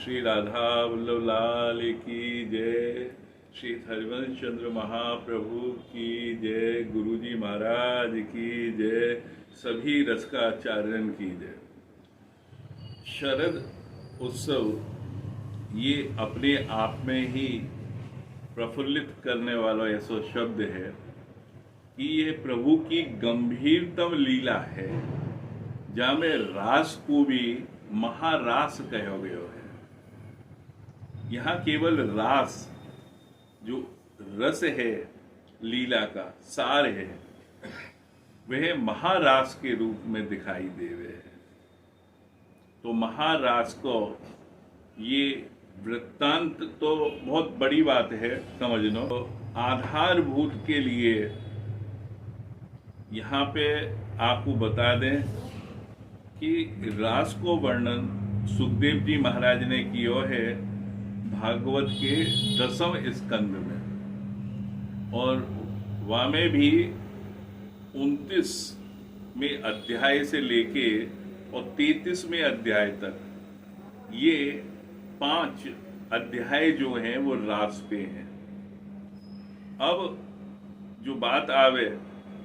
श्री राधा वल्लभ लाल की जय। श्री हरिवंश चंद्र महाप्रभु की जय। गुरुजी महाराज की जय। सभी रसकाचार्यन की जय। शरद उत्सव ये अपने आप में ही प्रफुल्लित करने वाला ऐसा शब्द है कि ये प्रभु की गंभीरतम लीला है, जहाँ में रास को भी महारास कहा गया है। यहाँ केवल रास जो रस है, लीला का सार है, वह महारास के रूप में दिखाई दे रहे हैं। तो महारास को ये वृत्तांत तो बहुत बड़ी बात है समझना। तो आधारभूत के लिए यहाँ पे आपको बता दें कि रास को वर्णन सुखदेव जी महाराज ने किया है भागवत के 10वें स्कंद में, और वहाँ में भी 29वें अध्याय से लेके और 33वें अध्याय तक ये 5 अध्याय जो हैं वो रास पे हैं। अब जो बात आवे,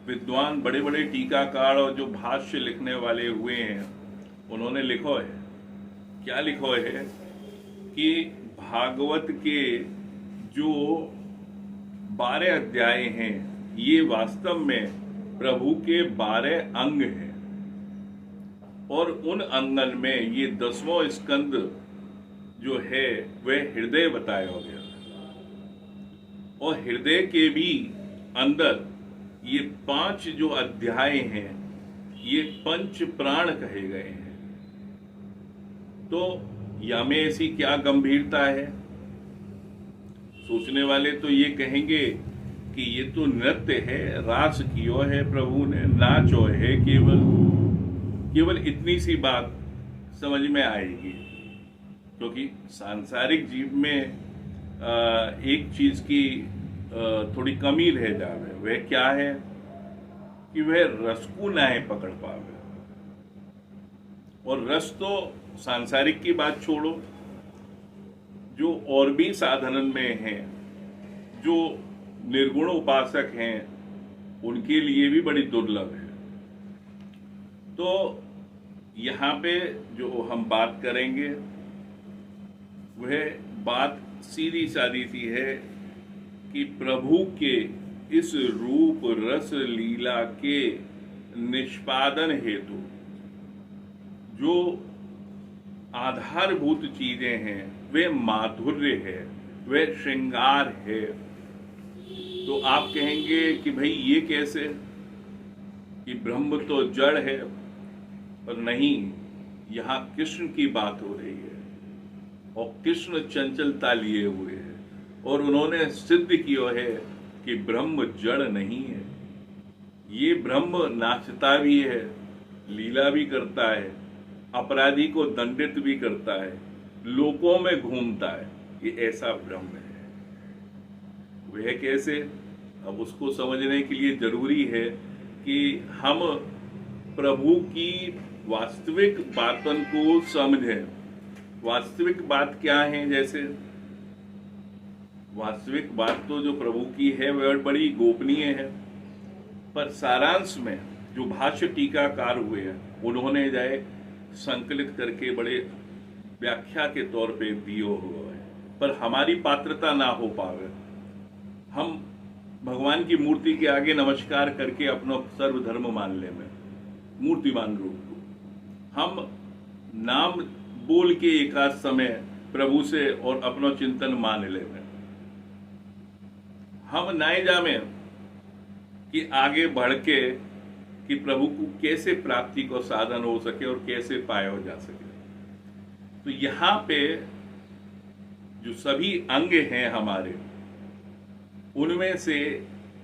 विद्वान बड़े बड़े टीकाकार और जो भाष्य लिखने वाले हुए हैं, उन्होंने लिखो है, क्या लिखो है कि भागवत के जो 12 अध्याय हैं ये वास्तव में प्रभु के 12 अंग हैं, और उन अंगन में ये 10वां स्कंद जो है वह हृदय बताया गया, और हृदय के भी अंदर ये 5 जो अध्याय हैं ये पंच प्राण कहे गए हैं। तो या में ऐसी क्या गंभीरता है? सोचने वाले तो ये कहेंगे कि ये तो नृत्य है, रास कियो है प्रभु ने, नाचो है, केवल इतनी सी बात समझ में आएगी। क्योंकि सांसारिक जीव में एक चीज की थोड़ी कमी रह जावे, वह क्या है कि वह रस को नाए पकड़ पावे। और रस तो सांसारिक की बात छोड़ो, जो और भी साधनन में हैं, जो निर्गुण उपासक हैं, उनके लिए भी बड़ी दुर्लभ है। तो यहाँ पे जो हम बात करेंगे वह बात सीधी सादी सी है कि प्रभु के इस रूप रस लीला के निष्पादन हेतु जो आधारभूत चीजें हैं वे माधुर्य है, वे श्रृंगार है। तो आप कहेंगे कि भाई ये कैसे, कि ब्रह्म तो जड़ है, पर नहीं, यहाँ कृष्ण की बात हो रही है, और कृष्ण चंचलता लिए हुए हैं, और उन्होंने सिद्ध किया है कि ब्रह्म जड़ नहीं है। ये ब्रह्म नाचता भी है, लीला भी करता है, अपराधी को दंडित भी करता है, लोकों में घूमता है। ये ऐसा ब्रह्म है। वह कैसे? अब उसको समझने के लिए जरूरी है कि हम प्रभु की वास्तविक बातन को समझें। वास्तविक बात क्या है? जैसे वास्तविक बात तो जो प्रभु की है वह बड़ी गोपनीय है, पर सारांश में जो भाष्य टीकाकार हुए हैं उन्होंने जाए संकलित करके बड़े व्याख्या के तौर पे दियो हुआ है। पर हमारी पात्रता ना हो पावे, हम भगवान की मूर्ति के आगे नमस्कार करके अपना सर्वधर्म मान ले में, मूर्तिमान रूप को हम नाम बोल के एकाध समय प्रभु से और अपना चिंतन मान ले में, हम नहीं जामे कि आगे बढ़ के कि प्रभु को कैसे प्राप्ति को साधन हो सके और कैसे पाया हो जा सके। तो यहाँ पे जो सभी अंग हैं हमारे, उनमें से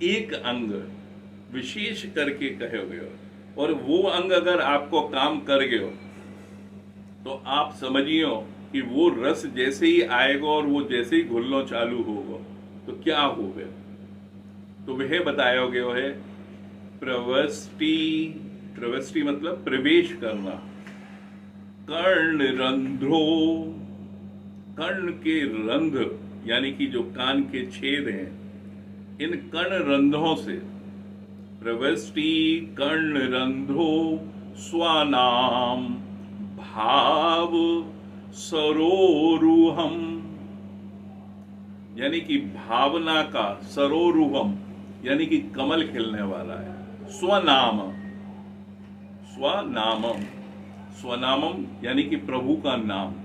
एक अंग विशेष करके कहे गए, और वो अंग अगर आपको काम कर गयो तो आप समझियो कि वो रस जैसे ही आएगा और वो जैसे ही घुलना चालू होगा तो क्या होगा। तो वह बताया गया है प्रवष्टि। प्रवष्टि मतलब प्रवेश करना। कर्ण रंध्रो कर्ण के रंध्र यानी कि जो कान के छेद हैं, इन कर्ण रंध्रों से प्रवष्टि कर्ण रंध्रो स्वानाम भाव सरोरुहम, यानी कि भावना का सरोरुहम यानी कि कमल खिलने वाला है। स्वनाम, स्वनामम, स्वनामम यानी कि प्रभु का नाम।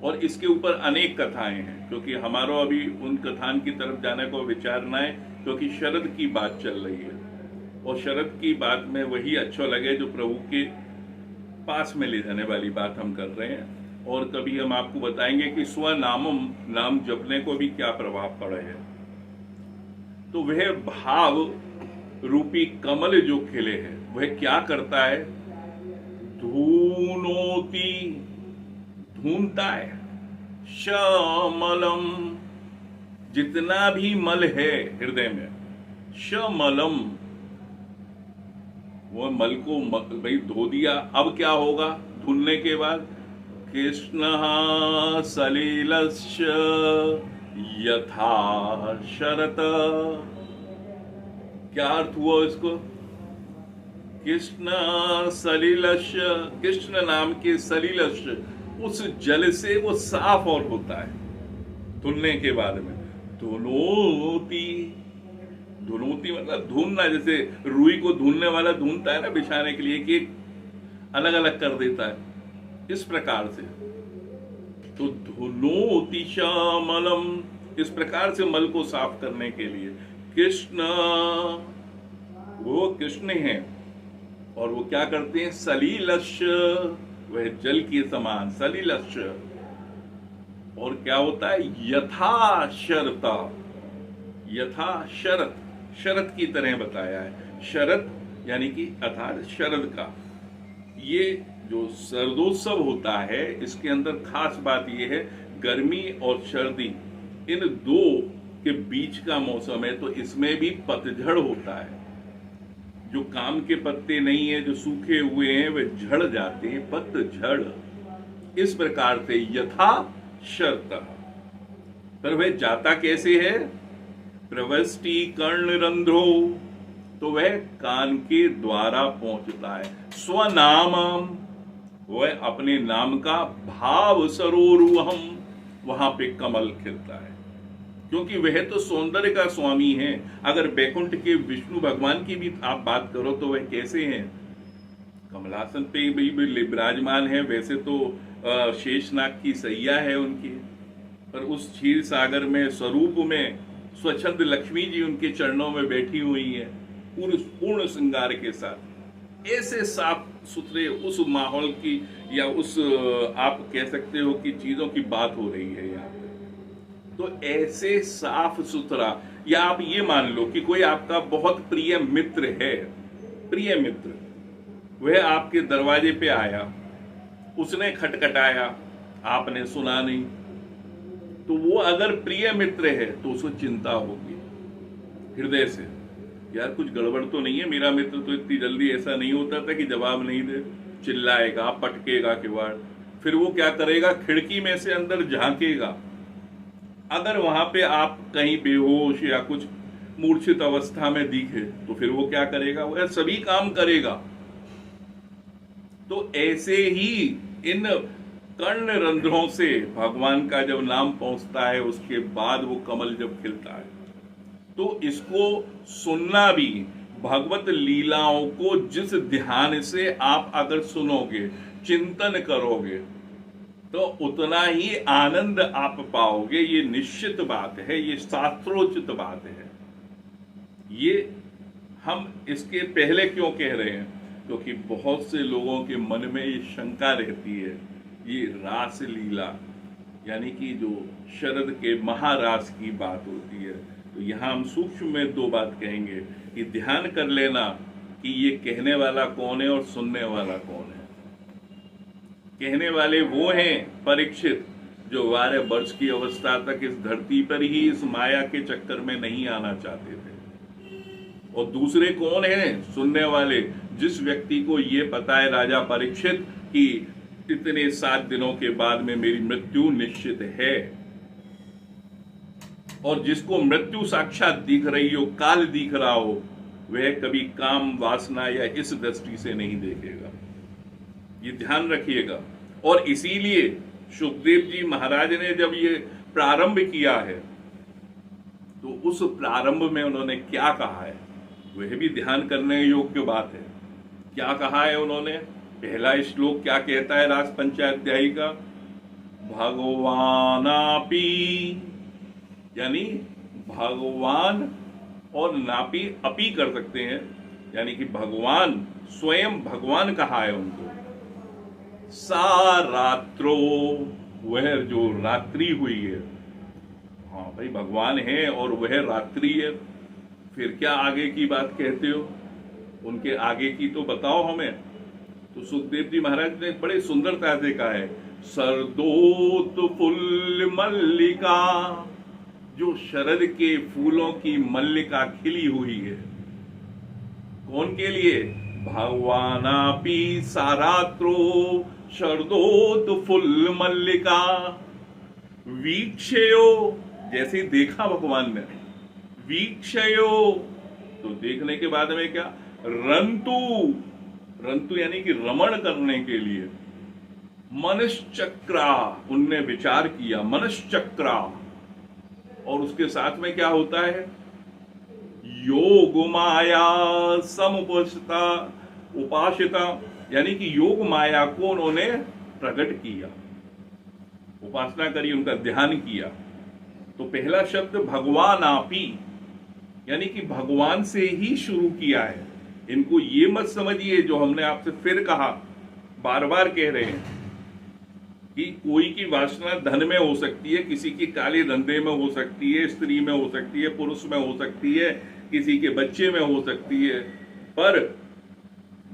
और इसके ऊपर अनेक कथाएं हैं, क्योंकि हमारा अभी उन कथान की तरफ जाने को विचार न है, क्योंकि शरद की बात चल रही है और शरद की बात में वही अच्छा लगे जो प्रभु के पास में ले जाने वाली बात हम कर रहे हैं। और कभी हम आपको बताएंगे कि स्वनामम नाम जपने को भी क्या प्रभाव पड़े है। तो वह भाव रूपी कमल जो खिले हैं वह क्या करता है, धूनोति ढूंढता है, शमलम जितना भी मल है हृदय में, शमलम वो मल को भाई धो दिया। अब क्या होगा धुलने के बाद, कृष्ण सलिलस्य यथा शरत, क्या अर्थ हुआ इसको, कृष्ण सलिलस्य, कृष्ण नाम के सलिलस्य उस जल से वो साफ और होता है धुलने के बाद में। धुनोती, धुनोती मतलब धुनना, जैसे रुई को धुलने वाला धुनता है ना बिछाने के लिए, कि अलग अलग कर देता है, इस प्रकार से। तो धुनोति श्यामलम, इस प्रकार से मल को साफ करने के लिए कृष्ण, वो कृष्ण हैं और वो क्या करते हैं, सलिलस्य, वह जल के समान सलिलस्य। और क्या होता है, यथा शरता, यथा शरत, शरत की तरह बताया है। शरत यानी कि अर्थात शरद का, ये जो सर्दोत्सव होता है इसके अंदर खास बात यह है, गर्मी और सर्दी इन दो के बीच का मौसम है, तो इसमें भी पतझड़ होता है। जो काम के पत्ते नहीं है, जो सूखे हुए हैं, वे झड़ जाते हैं, पतझड़। इस प्रकार से यथा शर्त, पर वह जाता कैसे है, प्रवष्टि कर्ण रंध्रो, तो वह कान के द्वारा पहुंचता है। स्वनामम, वह अपने नाम का भाव सरोरुहम, वहां पे कमल खिलता है, क्योंकि वह तो सौंदर्य का स्वामी है। अगर बैकुंठ के विष्णु भगवान की भी आप बात करो तो वह कैसे हैं, कमलासन पे भी विराजमान है। वैसे तो शेषनाग की सैया है उनकी, पर उस क्षीर सागर में स्वरूप में स्वच्छंद लक्ष्मी जी उनके चरणों में बैठी हुई है पूर्ण श्रृंगार के साथ। ऐसे साफ सुथरे उस माहौल की या उस आप कह सकते हो कि चीजों की बात हो रही है यहाँ पे। तो ऐसे साफ सुथरा, या आप ये मान लो कि कोई आपका बहुत प्रिय मित्र है, प्रिय मित्र, वह आपके दरवाजे पे आया, उसने खटखटाया, आपने सुना नहीं, तो वो अगर प्रिय मित्र है तो उसको चिंता होगी हृदय से, यार कुछ गड़बड़ तो नहीं है, मेरा मित्र तो इतनी जल्दी ऐसा नहीं होता था कि जवाब नहीं दे, चिल्लाएगा, पटकेगा किवाड़, फिर वो क्या करेगा, खिड़की में से अंदर झांकेगा। अगर वहां पे आप कहीं बेहोश या कुछ मूर्छित अवस्था में दिखे तो फिर वो क्या करेगा, वह सभी काम करेगा। तो ऐसे ही इन कर्ण रंध्रों से भगवान का जब नाम पहुंचता है, उसके बाद वो कमल जब खिलता है, तो इसको सुनना भी, भगवत लीलाओं को जिस ध्यान से आप अगर सुनोगे, चिंतन करोगे, तो उतना ही आनंद आप पाओगे। ये निश्चित बात है, ये शास्त्रोचित बात है। ये हम इसके पहले क्यों कह रहे हैं, क्योंकि बहुत से लोगों के मन में ये शंका रहती है, ये रास लीला यानी कि जो शरद के महारास की बात होती है। तो यहाँ हम सूक्ष्म में दो बात कहेंगे कि ध्यान कर लेना कि ये कहने वाला कौन है और सुनने वाला कौन है। कहने वाले वो हैं परीक्षित, जो 12 वर्ष की अवस्था तक इस धरती पर ही इस माया के चक्कर में नहीं आना चाहते थे। और दूसरे कौन हैं, सुनने वाले, जिस व्यक्ति को ये पता है राजा परीक्षित कि इतने 7 दिनों के बाद में मेरी मृत्यु निश्चित है। और जिसको मृत्यु साक्षात दिख रही हो, काल दिख रहा हो, वह कभी काम वासना या इस दृष्टि से नहीं देखेगा। ये ध्यान रखिएगा। और इसीलिए सुखदेव जी महाराज ने जब ये प्रारंभ किया है तो उस प्रारंभ में उन्होंने क्या कहा है वह भी ध्यान करने योग्य बात है। क्या कहा है उन्होंने? पहला श्लोक क्या कहता है रास पंचाध्यायी का? भगवानापि, यानी भगवान और नापी अपी कर सकते हैं, यानी कि भगवान स्वयं भगवान कहा है उनको। सा रात्रो, वह जो रात्रि हुई है, हाँ भाई भगवान है और वह रात्रि है। फिर क्या आगे की बात कहते हो? उनके आगे की तो बताओ हमें। तो सुखदेव जी महाराज ने बड़े सुंदरता से कहा है, सरदोत फुल मल्लिका, जो शरद के फूलों की मल्लिका खिली हुई है। कौन के लिए? भगवानापि सारात्रो शरदोत फुल मल्लिका वीक्षयो, जैसे देखा भगवान ने, वीक्षयो तो देखने के बाद में क्या? रंतु, रंतु यानी कि रमण करने के लिए। मनश्चक्रा, उनने विचार किया, मनश्चक्रा। और उसके साथ में क्या होता है? योग माया समुपस्थिता उपासिता, यानी कि योग माया को उन्होंने प्रकट किया, उपासना करी, उनका ध्यान किया। तो पहला शब्द भगवान आपी, यानी कि भगवान से ही शुरू किया है। इनको ये मत समझिए जो हमने आपसे फिर कहा, बार बार कह रहे हैं कि कोई की वासना धन में हो सकती है, किसी की काले धंधे में हो सकती है, स्त्री में हो सकती है, पुरुष में हो सकती है, किसी के बच्चे में हो सकती है, पर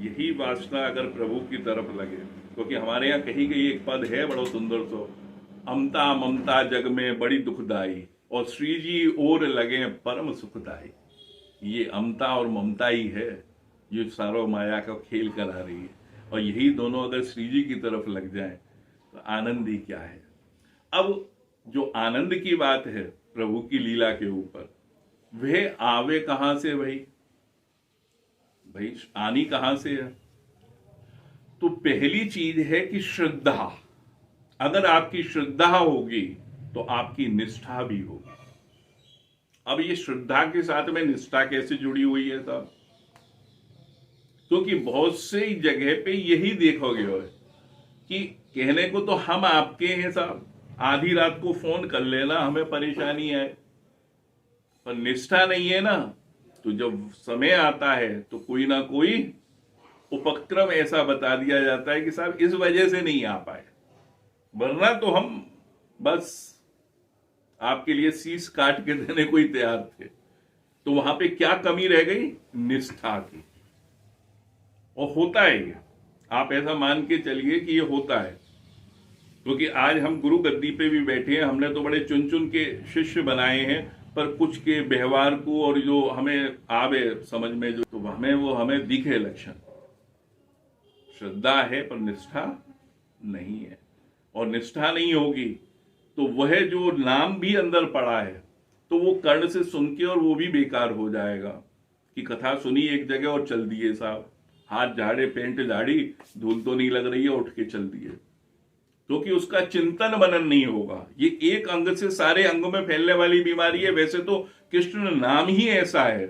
यही वासना अगर प्रभु की तरफ लगे, क्योंकि हमारे यहाँ कही गई एक पद है बड़ा सुंदर सो, अमता ममता जग में बड़ी दुखदाई और श्री जी और लगे परम सुखदाई। ये अमता और ममता ही है जो सारो माया का खेल करा रही है, और यही दोनों अगर श्री जी की तरफ लग जाए तो आनंद ही क्या है। अब जो आनंद की बात है प्रभु की लीला के ऊपर, वह आवे कहां से भाई? भाई आनी कहां से है? तो पहली चीज है कि श्रद्धा। अगर आपकी श्रद्धा होगी तो आपकी निष्ठा भी होगी। अब ये श्रद्धा के साथ में निष्ठा कैसे जुड़ी हुई है साहब? क्योंकि बहुत से जगह पे यही देखोगे कि कहने को तो हम आपके हैं साहब, आधी रात को फोन कर लेना, हमें परेशानी है, पर निष्ठा नहीं है ना। तो जब समय आता है तो कोई ना कोई उपक्रम ऐसा बता दिया जाता है कि साहब इस वजह से नहीं आ पाए, वरना तो हम बस आपके लिए शीश काट के देने को ही तैयार थे। तो वहां पे क्या कमी रह गई? निष्ठा की। और होता है ये, आप ऐसा मान के चलिए कि ये होता है, क्योंकि आज हम गुरु गद्दी पे भी बैठे हैं। हमने तो बड़े चुन चुन के शिष्य बनाए हैं, पर कुछ के व्यवहार को और जो हमें आवे समझ में, जो तो हमें दिखे लक्षण, श्रद्धा है पर निष्ठा नहीं है। और निष्ठा नहीं होगी तो वह जो नाम भी अंदर पड़ा है तो वो कर्ण से सुन के और वो भी बेकार हो जाएगा कि कथा सुनी एक जगह और चल दिए साहब, हाथ झाड़े, पेंट झाड़ी, धूल तो नहीं लग रही है, उठ के चल दिए, क्योंकि उसका चिंतन मनन नहीं होगा। ये एक अंग से सारे अंगों में फैलने वाली बीमारी है। वैसे तो कृष्ण नाम ही ऐसा है।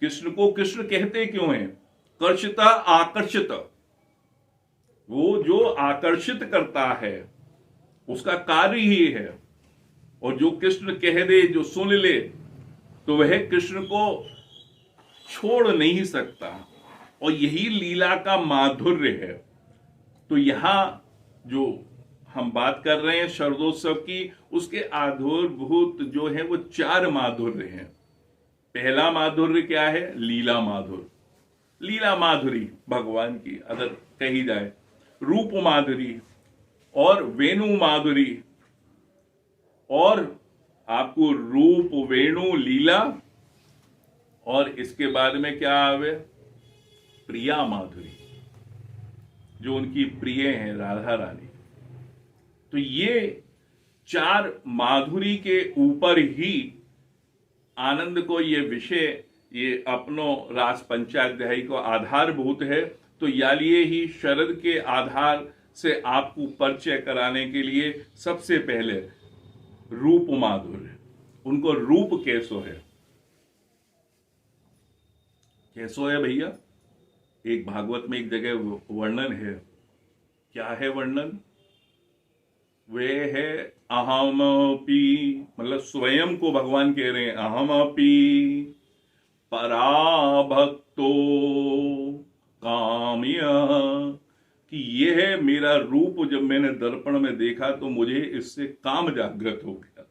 कृष्ण को कृष्ण कहते क्यों हैं? कर्षिता आकर्षित, वो जो आकर्षित करता है उसका कार्य ही है। और जो कृष्ण कह दे, जो सुन ले, तो वह कृष्ण को छोड़ नहीं सकता। और यही लीला का माधुर्य है। तो यहां जो हम बात कर रहे हैं शरदोत्सव की, उसके आधारभूत जो है वो 4 माधुर्य हैं। पहला माधुर्य क्या है? लीला माधुर्य। लीला माधुरी भगवान की अगर कही जाए, रूप माधुरी और वेणु माधुरी, और आपको रूप, वेणु, लीला, और इसके बाद में क्या आवे? प्रिया माधुरी, जो उनकी प्रिय हैं राधा रानी। तो ये 4 माधुरी के ऊपर ही आनंद को ये विषय, ये अपनो रास पंचाध्यायी को आधारभूत है। तो यालिए ही शरद के आधार से आपको परिचय कराने के लिए सबसे पहले रूप माधुर्य, उनको रूप कैसो है, कैसो है भैया। एक भागवत में एक जगह वर्णन है, क्या है वर्णन, वे है अहमपि, मतलब स्वयं को भगवान कह रहे हैं, अहमपि पराभक्तो काम्य, कि यह है मेरा रूप। जब मैंने दर्पण में देखा तो मुझे इससे काम जागृत हो गया,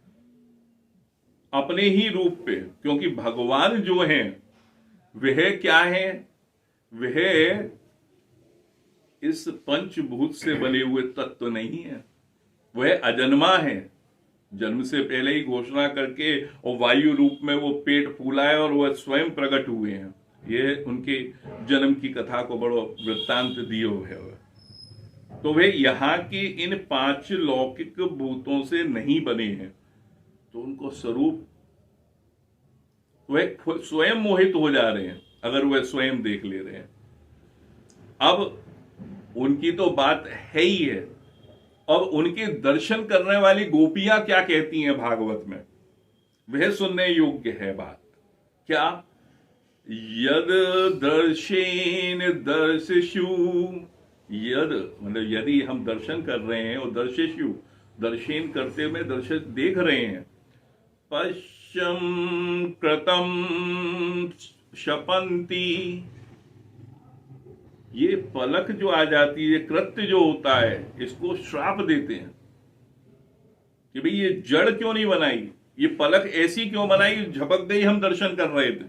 अपने ही रूप पे। क्योंकि भगवान जो हैं वह क्या है, वह इस पंचभूत से बने हुए तत्व नहीं है, वह अजन्मा है। जन्म से पहले ही घोषणा करके और वायु रूप में वो पेट फूला है और वह स्वयं प्रकट हुए हैं। ये उनके जन्म की कथा को बड़ो वृत्तांत दियो है। तो वे यहाँ की इन 5 लौकिक भूतों से नहीं बने हैं, तो उनको स्वरूप वह स्वयं मोहित हो जा रहे हैं अगर वह स्वयं देख ले रहे हैं। अब उनकी तो बात है ही है। अब उनके दर्शन करने वाली गोपियां क्या कहती हैं भागवत में, वह सुनने योग्य है बात। क्या, यद दर्शेन दर्शेषु, यद मतलब यदि हम दर्शन कर रहे हैं और दर्शेषु दर्शन करते हुए दर्शन देख रहे हैं, पश्यम कृतम शपंती, ये पलक जो आ जाती है, कृत्य जो होता है, इसको श्राप देते हैं कि भाई ये जड़ क्यों नहीं बनाई, ये पलक ऐसी क्यों बनाई, झपक गई हम दर्शन कर रहे थे।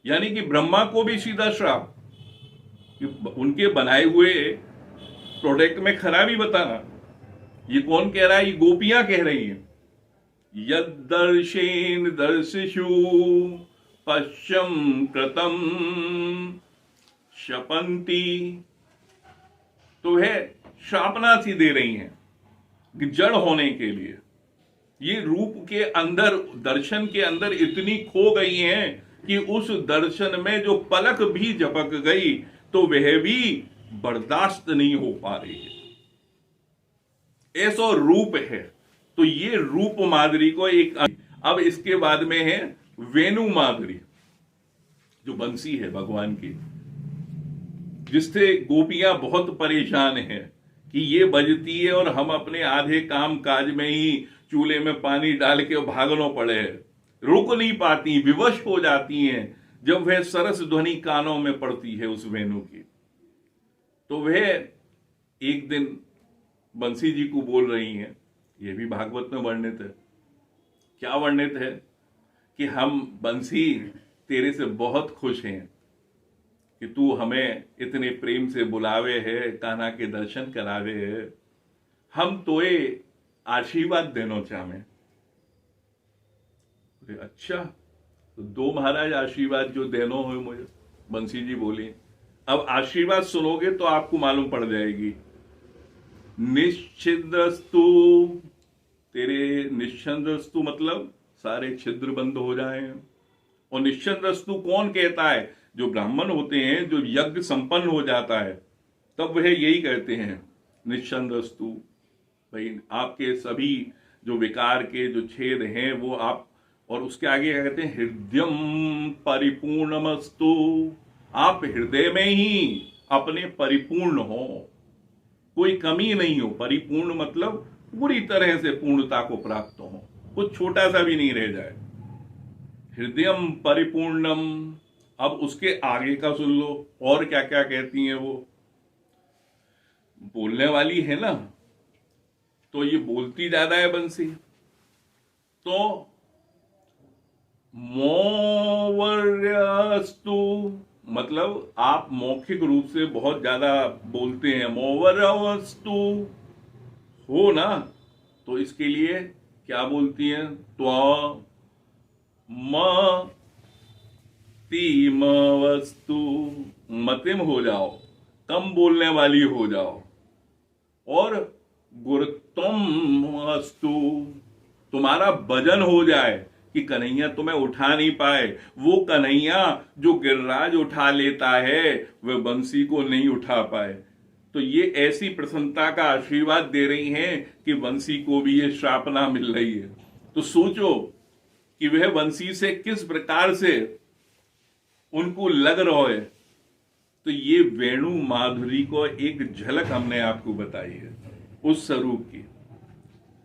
यानी कि ब्रह्मा को भी सीधा श्राप कि उनके बनाए हुए प्रोडक्ट में खराबी बताना। ये कौन कह रहा है, ये गोपियां कह रही हैं। यद दर्शेन दर्शिषु पश्यम कृतम शपंती, तो वह शापना सी दे रही हैं कि जड़ होने के लिए ये रूप के अंदर, दर्शन के अंदर इतनी खो गई हैं कि उस दर्शन में जो पलक भी झपक गई तो वह भी बर्दाश्त नहीं हो पा रही है, ऐसा रूप है। तो ये रूप माधुरी को एक, अब इसके बाद में है वेणु माधुरी, जो बंसी है भगवान की, जिससे गोपियां बहुत परेशान हैं कि ये बजती है और हम अपने आधे काम काज में ही चूल्हे में पानी डाल के भागनो पड़े, रुक नहीं पाती, विवश हो जाती हैं जब वह सरस ध्वनि कानों में पड़ती है उस वेणु की। तो वह एक दिन बंसी जी को बोल रही हैं, यह भी भागवत में वर्णित है। क्या वर्णित है कि हम बंसी तेरे से बहुत खुश हैं कि तू हमें इतने प्रेम से बुलावे है, कान्हा के दर्शन करावे है, हम तोए आशीर्वाद देनो चाहे। अच्छा, तो दो महाराज आशीर्वाद जो देनो हो मुझे। बंसी जी बोली, अब आशीर्वाद सुनोगे तो आपको मालूम पड़ जाएगी। निश्चिद्रस्तु, तेरे निश्चंद्रस्तु मतलब सारे छिद्र बंद हो जाएं। और निश्चंद्रस्तु कौन कहता है, जो ब्राह्मण होते हैं, जो यज्ञ संपन्न हो जाता है तब वह यही कहते हैं निश्चंद्रस्तु, भाई आपके सभी जो विकार के जो छेद हैं वो आप, और उसके आगे क्या कहते हैं, हृदयम परिपूर्णमस्तु, आप हृदय में ही अपने परिपूर्ण हो, कोई कमी नहीं हो। परिपूर्ण मतलब पूरी तरह से पूर्णता को प्राप्त हो, कुछ छोटा सा भी नहीं रह जाए। हृदयम परिपूर्णम। अब उसके आगे का सुन लो, और क्या क्या कहती हैं वो। बोलने वाली है ना, तो ये बोलती ज्यादा है बंसी। तो मोवर्यस्तु मतलब आप मौखिक रूप से बहुत ज्यादा बोलते हैं, मोवर्यस्तु हो ना, तो इसके लिए क्या बोलती हैं, त्व मतिम वस्तु, मतिम हो जाओ। कम बोलने वाली हो जाओ। और गुरुत्वम अस्तु, तुम्हारा वजन हो जाए कि कन्हैया तुम्हें उठा नहीं पाए। वो कन्हैया जो गिरिराज उठा लेता है वह बंसी को नहीं उठा पाए। तो ये ऐसी प्रसन्नता का आशीर्वाद दे रही हैं कि बंसी को भी ये श्रापना मिल रही है। तो सोचो कि वह बंसी से किस प्रकार से उनको लग रहा है। तो ये वेणु माधुरी को एक झलक हमने आपको बताई है उस स्वरूप की।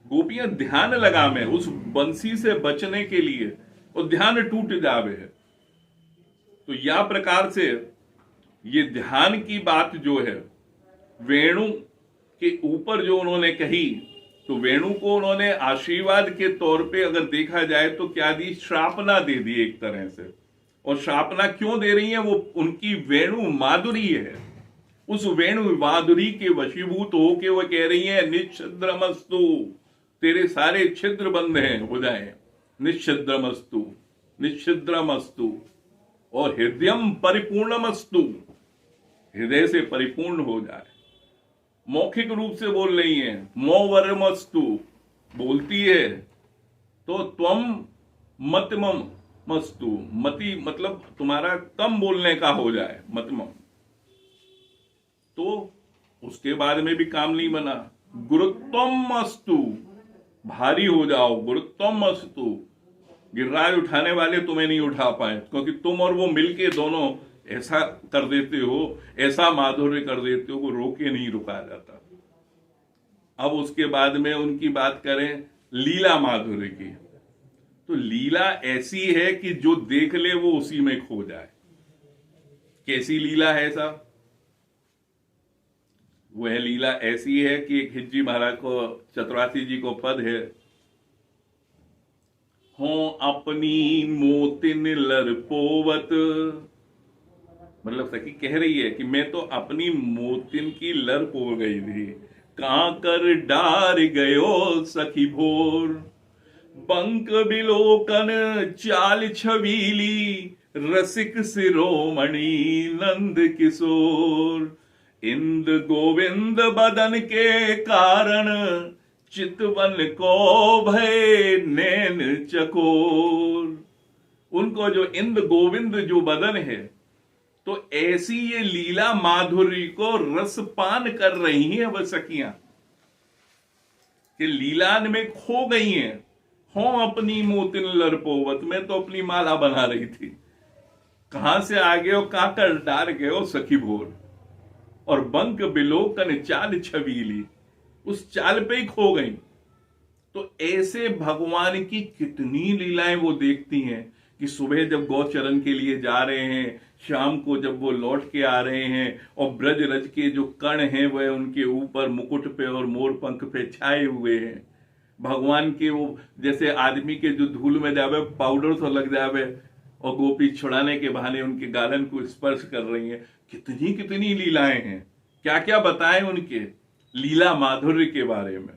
गोपियां ध्यान लगा में उस बंसी से बचने के लिए, और ध्यान टूट जावे है। तो या प्रकार से ये ध्यान की बात जो है वेणु के ऊपर जो उन्होंने कही, तो वेणु को उन्होंने आशीर्वाद के तौर पे अगर देखा जाए तो क्या दी, श्रापना दे दी एक तरह से। और श्रापना क्यों दे रही है, वो उनकी वेणु माधुरी है। उस वेणु माधुरी के वशीभूत होके वो कह रही है निच्छिद्रमस्तु, तेरे सारे छिद्र बंद हैं हो जाए, निच्छिद्रमस्तु निच्छिद्रमस्तु, और हृदयम परिपूर्णमस्तु, हृदय से परिपूर्ण हो जाए। मौखिक रूप से बोल रही है, मोवरमस्तु बोलती है तो त्वम मतमम मस्तु, मति मतलब तुम्हारा कम बोलने का हो जाए, मतमम। तो उसके बाद में भी काम नहीं बना, गुरुत्वम अस्तु, भारी हो जाओ, गुरुत्वम अस्तु, गिरिराज उठाने वाले तुम्हें नहीं उठा पाए, क्योंकि तुम और वो मिलके दोनों ऐसा कर देते हो, ऐसा माधुर्य कर देते हो को रोके नहीं रुका जाता। अब उसके बाद में उनकी बात करें लीला माधुर्य की, तो लीला ऐसी है कि जो देख ले वो उसी में खो जाए। कैसी लीला है साहब? वह लीला ऐसी है कि एक हिज्जी महाराज को, चतुरासी जी को पद है, हो अपनी मोतिन लरपोवत, मतलब सखी कह रही है कि मैं तो अपनी मोतिन की लर पो गई थी, कांकर डार गयो सखी भोर, बंक बिलोकन चाल छबीली, रसिक शिरोमणि नंद किशोर, इंद गोविंद बदन के कारण, चितवन को भय नैन चकोर। उनको जो इंद गोविंद जो बदन है, तो ऐसी ये लीला माधुरी को रसपान कर रही हैं वह सखियां कि लीला में खो गई हैं। हो अपनी मोतिन लरपोवत, में तो अपनी माला बना रही थी, कहां से आ गए हो, काकर डार गए हो सखी भोर, और बंक बिलोकन चाल छबीली, उस चाल पे ही खो गई। तो ऐसे भगवान की कितनी लीलाएं वो देखती हैं कि सुबह जब गौचरण के लिए जा रहे हैं, शाम को जब वो लौट के आ रहे हैं, और ब्रज रज के जो कण हैं वह उनके ऊपर मुकुट पे और मोर पंख पे छाए हुए हैं। भगवान के वो जैसे आदमी के जो धूल में जावे पाउडर तो लग जावे, और गोपी छुड़ाने के बहाने उनके गालन को स्पर्श कर रही हैं। कितनी कितनी लीलाएं हैं, क्या क्या बताएं उनके लीला माधुर्य के बारे में।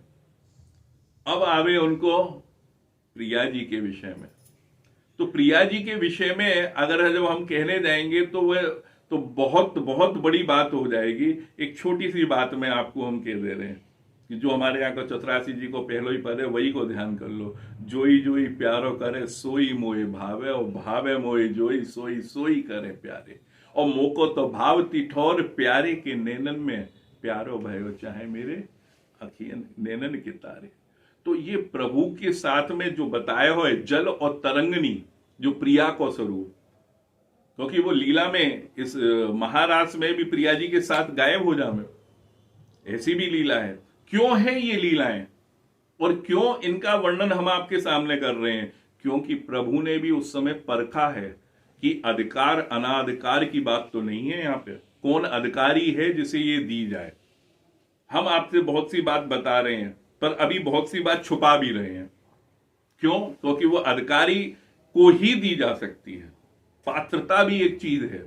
अब आवे उनको प्रिया जी के विषय में। तो प्रिया जी के विषय में अगर जब हम कहने जाएंगे तो वह तो बहुत बहुत बड़ी बात हो जाएगी। एक छोटी सी बात में आपको हम कह दे रहे हैं कि जो हमारे यहाँ का चतुरासी जी को पहलो ही पद है वही को ध्यान कर लो। जोई जोई प्यारो करे सोई मोए भावे, और भावे मोए जोई सोई सोई करे प्यारे, और मोको तो भावती ठोर प्यारे के नैनन में, प्यारो भयो चाहे मेरे अखियन नैनन के तारे। तो ये प्रभु के साथ में जो बताया हो जल और तरंगनी, जो प्रिया को स्वरूप, क्योंकि वो लीला में इस महारास में भी प्रिया जी के साथ गायब हो जावे, ऐसी भी लीला है। क्यों है ये लीलाएं और क्यों इनका वर्णन हम आपके सामने कर रहे हैं? क्योंकि प्रभु ने भी उस समय परखा है कि अधिकार अनाधिकार की बात तो नहीं है। यहाँ पे कौन अधिकारी है जिसे ये दी जाए। हम आपसे बहुत सी बात बता रहे हैं पर अभी बहुत सी बात छुपा भी रहे हैं। क्यों? क्योंकि वो अधिकारी को ही दी जा सकती है। पात्रता भी एक चीज है।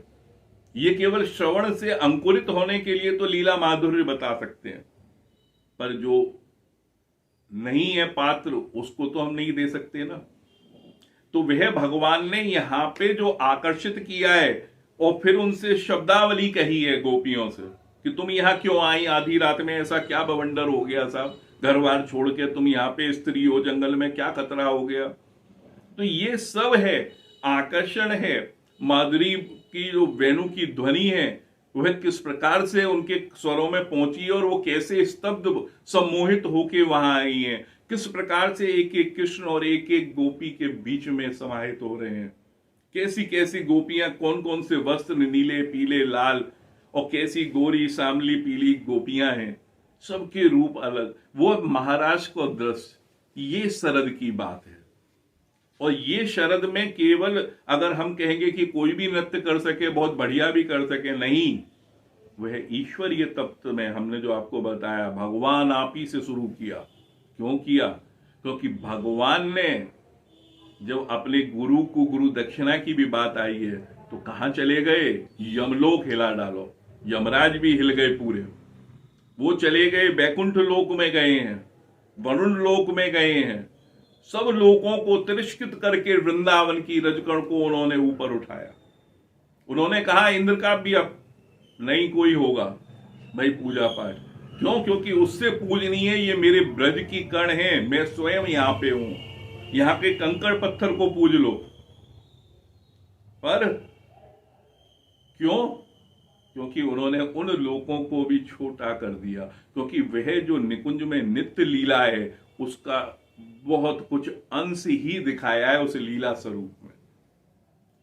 ये केवल श्रवण से अंकुरित होने के लिए तो लीला माधुर्य बता सकते हैं, पर जो नहीं है पात्र उसको तो हम नहीं दे सकते ना। तो वह भगवान ने यहां पे जो आकर्षित किया है और फिर उनसे शब्दावली कही है गोपियों से, कि तुम यहां क्यों आई आधी रात में, ऐसा क्या बवंडर हो गया साहब, घर बार छोड़ के तुम यहाँ पे स्त्री हो, जंगल में क्या खतरा हो गया। तो ये सब है, आकर्षण है। माधुरी की जो वेणु की ध्वनि है वह किस प्रकार से उनके स्वरों में पहुंची और वो कैसे स्तब्ध सम्मोहित होके वहां आई है, किस प्रकार से एक एक कृष्ण और एक एक गोपी के बीच में समाहित हो रहे हैं, कैसी कैसी गोपियां, कौन कौन से वस्त्र, नीले पीले लाल, और कैसी गोरी सांवली पीली गोपियां हैं, सबके रूप अलग। वो महाराष्ट्र को दृश्य, ये शरद की बात है। और ये शरद में केवल अगर हम कहेंगे कि कोई भी नृत्य कर सके, बहुत बढ़िया भी कर सके, नहीं, वह ईश्वरीय तत्व में हमने जो आपको बताया, भगवान आप ही से शुरू किया। क्यों किया? क्योंकि भगवान ने जब अपने गुरु को गुरु दक्षिणा की भी बात आई है तो कहां चले गए? यमलोक हिला डालो, यमराज भी हिल गए पूरे। वो चले गए बैकुंठ लोक में गए हैं, वरुण लोक में गए हैं, सब लोगों को तिरस्कृत करके वृंदावन की रजकण को उन्होंने ऊपर उठाया। उन्होंने कहा इंद्र का भी अब नहीं कोई होगा भाई पूजा पाठ। क्यों? क्योंकि उससे पूजनीय ये मेरे ब्रज की कण है, मैं स्वयं यहां पे हूं, यहां के कंकड़ पत्थर को पूज लो। पर क्यों? क्योंकि उन्होंने उन लोगों को भी छोटा कर दिया, क्योंकि वह जो निकुंज में नित्य लीला है उसका बहुत कुछ अंश ही दिखाया है उस लीला स्वरूप में।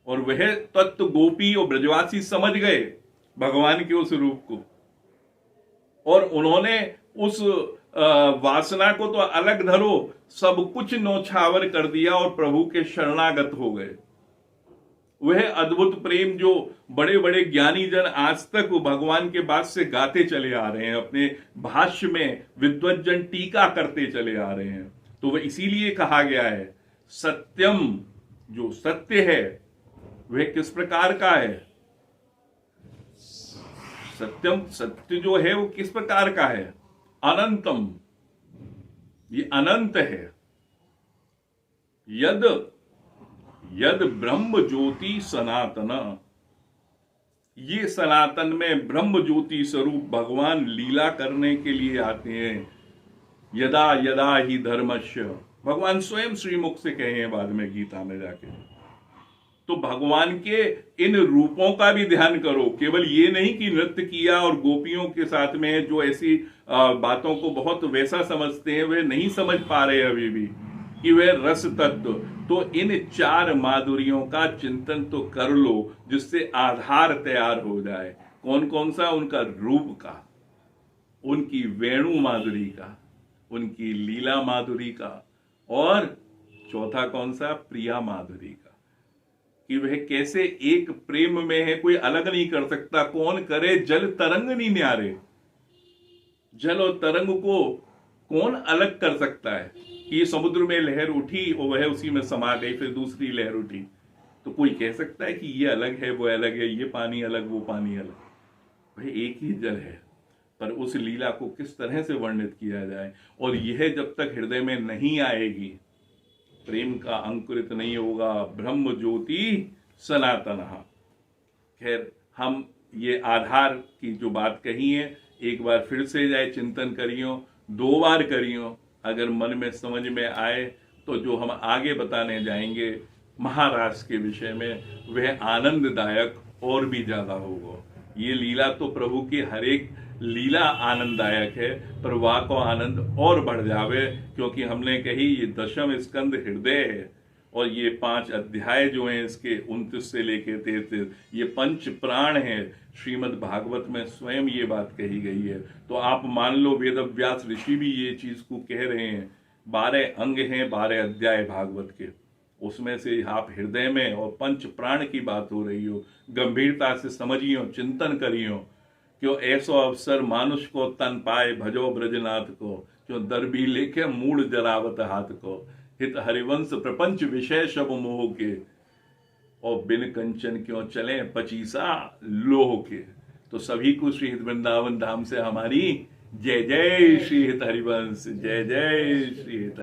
और वह तत्व गोपी और ब्रजवासी समझ गए भगवान के उस रूप को, और उन्होंने उस वासना को तो अलग धरो, सब कुछ नौछावर कर दिया और प्रभु के शरणागत हो गए। वह अद्भुत प्रेम जो बड़े बड़े ज्ञानी जन आज तक भगवान के बाद से गाते चले आ रहे हैं, अपने भाष्य में विद्वत जन टीका करते चले आ रहे हैं। तो वह इसीलिए कहा गया है सत्यम, जो सत्य है वह किस प्रकार का है? सत्यम, सत्य जो है वो किस प्रकार का है? अनंतम, ये अनंत है। यद यद ब्रह्म ज्योति सनातन, ये सनातन में ब्रह्म ज्योति स्वरूप भगवान लीला करने के लिए आते हैं। यदा यदा ही धर्मस्य, भगवान स्वयं श्रीमुख से कहे हैं बाद में गीता में जाके। तो भगवान के इन रूपों का भी ध्यान करो, केवल ये नहीं कि नृत्य किया और गोपियों के साथ में जो ऐसी बातों को बहुत वैसा समझते हैं, वे नहीं समझ पा रहे अभी भी कि वह रस तत्व। तो इन चार माधुरियों का चिंतन तो कर लो जिससे आधार तैयार हो जाए। कौन कौन सा? उनका रूप का, उनकी वेणु माधुरी का, उनकी लीला माधुरी का, और चौथा कौन सा? प्रिया माधुरी का, कि वह कैसे एक प्रेम में है, कोई अलग नहीं कर सकता। कौन करे? जल तरंग नहीं न्यारे, जल और तरंग को कौन अलग कर सकता है कि ये समुद्र में लहर उठी और वह उसी में समा गई, फिर दूसरी लहर उठी। तो कोई कह सकता है कि ये अलग है, वो अलग है, ये पानी अलग, वो पानी अलग? वह एक ही जल है, पर उस लीला को किस तरह से वर्णित किया जाए। और यह जब तक हृदय में नहीं आएगी, प्रेम का अंकुरित नहीं होगा। ब्रह्म ज्योति सनातन। खैर, हम ये आधार की जो बात कही है एक बार फिर से जाए चिंतन करियो, 2 बार करियो। अगर मन में समझ में आए तो जो हम आगे बताने जाएंगे महाराष्ट्र के विषय में, वह आनंददायक और भी ज्यादा होगा। ये लीला तो प्रभु की हर एक लीला आनंददायक है, पर वाह को आनंद और बढ़ जावे, क्योंकि हमने कही ये दशम स्कंद हृदय है और ये 5 अध्याय जो हैं इसके 29 से लेके 33, ये पंच प्राण हैं। श्रीमद् भागवत में स्वयं ये बात कही गई है। तो आप मान लो वेद व्यास ऋषि भी ये चीज को कह रहे हैं। 12 अंग हैं, 12 अध्याय भागवत के, उसमें से आप हृदय में और पंच प्राण की बात हो रही हो, गंभीरता से समझियो, चिंतन करियो। क्यों ऐसो अवसर मानुष को तन पाए, भजो ब्रजनाथ को, क्यों दरबी लेके मूड जरावत हाथ को, हित हरिवंश प्रपंच विषय सब मोह के, और बिन कंचन क्यों चले पचीसा लोह के। तो सभी को श्री हित वृंदावन धाम से हमारी जय जय श्री हित हरिवंश, जय जय श्री हित।